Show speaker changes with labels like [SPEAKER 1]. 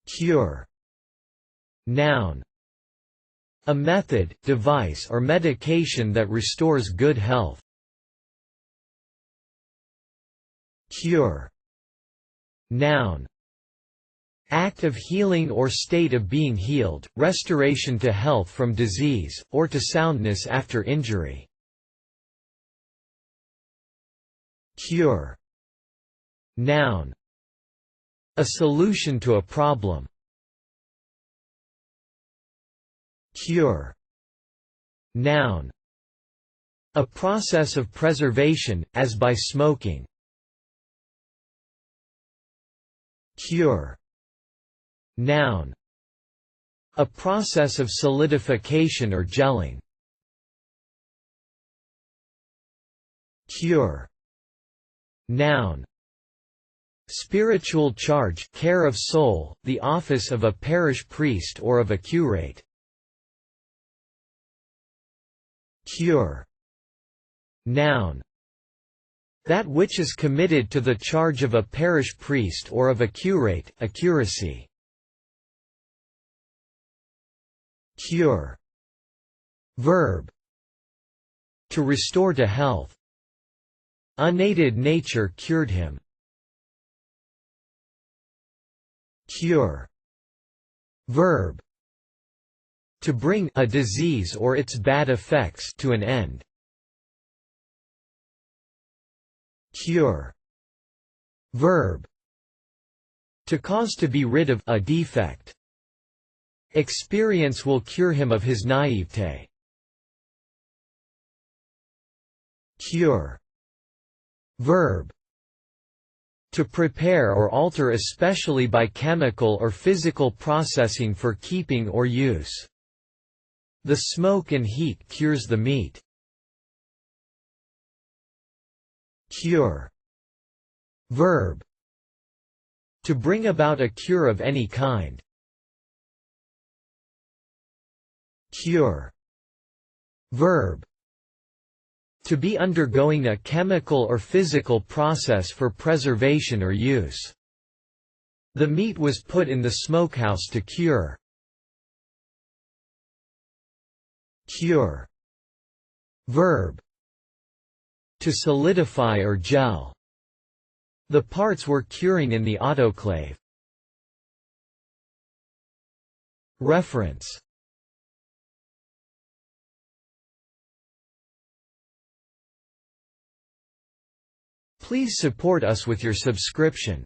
[SPEAKER 1] Cure. Noun. A method, device or medication that restores good health. Cure. Noun. Act of healing or state of being healed, restoration to health from disease, or to soundness after injury. Cure. Noun. A solution to a problem. Cure. Noun. A process of preservation, as by smoking. Cure. Noun. A process of solidification or gelling. Cure. Noun. Spiritual charge, care of soul, the office of a parish priest or of a curate. Cure. Noun. That which is committed to the charge of a parish priest or of a curate, a curacy. Cure. Verb. To restore to health. Unaided nature cured him. Cure. Verb. To bring a disease or its bad effects to an end. Cure. Verb. To cause to be rid of a defect. Experience will cure him of his naïveté. Cure. Verb. To prepare or alter, especially by chemical or physical processing for keeping or use. The smoke and heat cures the meat. Cure. Verb. To bring about a cure of any kind. Cure. Verb. To be undergoing a chemical or physical process for preservation or use. The meat was put in the smokehouse to cure. Cure. Verb. To solidify or gel. The parts were curing in the autoclave. Reference. Please support us with your subscription.